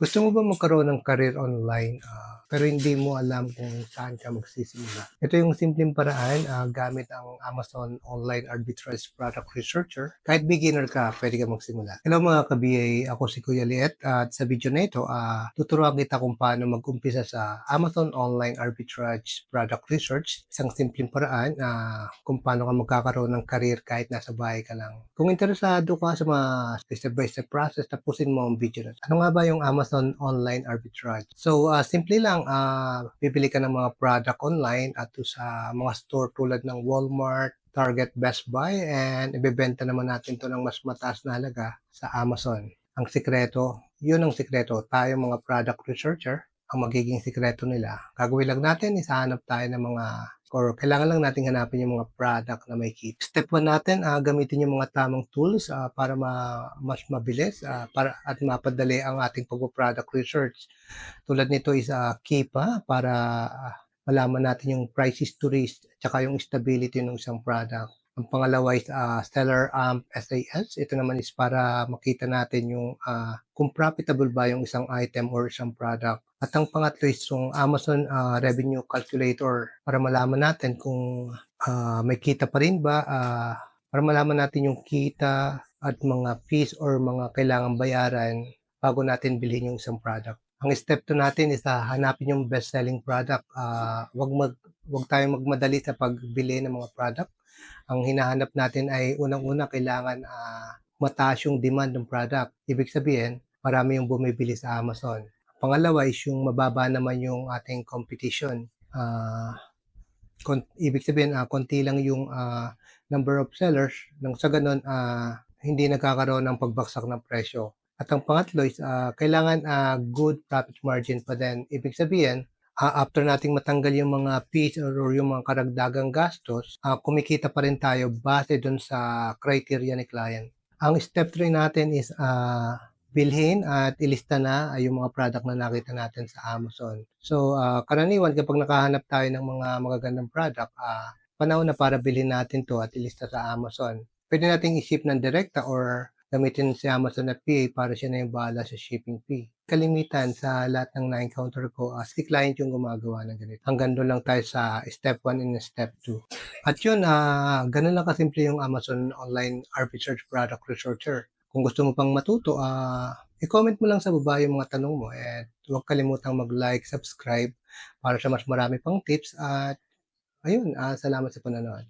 Gusto mo ba magkaroon ng career online, pero hindi mo alam kung saan ka magsisimula? Ito yung simpleng paraan, gamit ang Amazon Online Arbitrage Product Researcher. Kahit beginner ka, pwede ka magsimula. Hello mga ka-BA, ako si Kuya Liet at sa video na ito, tuturuan kita kung paano mag-umpisa sa Amazon Online Arbitrage Product Research. Isang simpleng paraan kung paano ka magkakaroon ng career kahit nasa bahay ka lang. Kung interesado ka sa mga step-by-step process, tapusin mo ang video na 'to. Ano nga ba yung Amazon Online Arbitrage? So, simple lang, bibili ka ng mga product online at sa mga store tulad ng Walmart, Target, Best Buy, and ibebenta naman natin 'to ng mas mataas na halaga sa Amazon. Ang sikreto, yun ang sikreto, tayong mga product researcher, ang magiging sikreto nila, gagawin lang natin is hahanap tayo ng mga or kailangan lang nating hanapin yung mga product na may kita. Step 1 natin, gamitin yung mga tamang tools para mas mabilis para at mapadali ang ating pagpo-product research. Tulad nito is Keepa para malaman natin yung price history at saka yung stability ng isang product. Ang pangalawa is Stellar Amp SAS. Ito naman is para makita natin yung kung profitable ba yung isang item or isang product. At ang pangatlo is yung Amazon Revenue Calculator para malaman natin kung may kita pa rin ba, para malaman natin yung kita at mga fees or mga kailangang bayaran bago natin bilhin yung isang product. Ang step 2 natin is hanapin yung best-selling product. Wag tayong magmadali sa pagbili ng mga product. Ang hinahanap natin ay unang-una kailangan mataas yung demand ng product. Ibig sabihin, marami yung bumibili sa Amazon. Pangalawa is yung mababa naman yung ating competition. Ibig sabihin, konti lang yung number of sellers. Nang sa ganun, hindi nagkakaroon ng pagbagsak ng presyo. At ang pangatlo is kailangan good profit margin pa din. Ibig sabihin, after nating matanggal yung mga fees or yung mga karagdagang gastos, kumikita pa rin tayo base dun sa criteria ni client. Ang step 3 natin is bilhin at ilista na yung mga product na nakita natin sa Amazon. So, karaniwan kapag nakahanap tayo ng mga magagandang product, panahon na para bilhin natin to at ilista sa Amazon. Pwede nating i-ship ng direkta or gamitin si Amazon FBA para siya na yung bahala sa shipping fee. Kalimitan sa lahat ng na-encounter ko, si client yung gumagawa ng ganito. Hanggang doon lang tayo sa step 1 and step 2. At yun, ganun lang kasimple yung Amazon Online Arbitrage Product Researcher. Kung gusto mo pang matuto, i-comment mo lang sa baba yung mga tanong mo at huwag kalimutang mag-like, subscribe para sa mas marami pang tips at ayun, salamat sa panonood.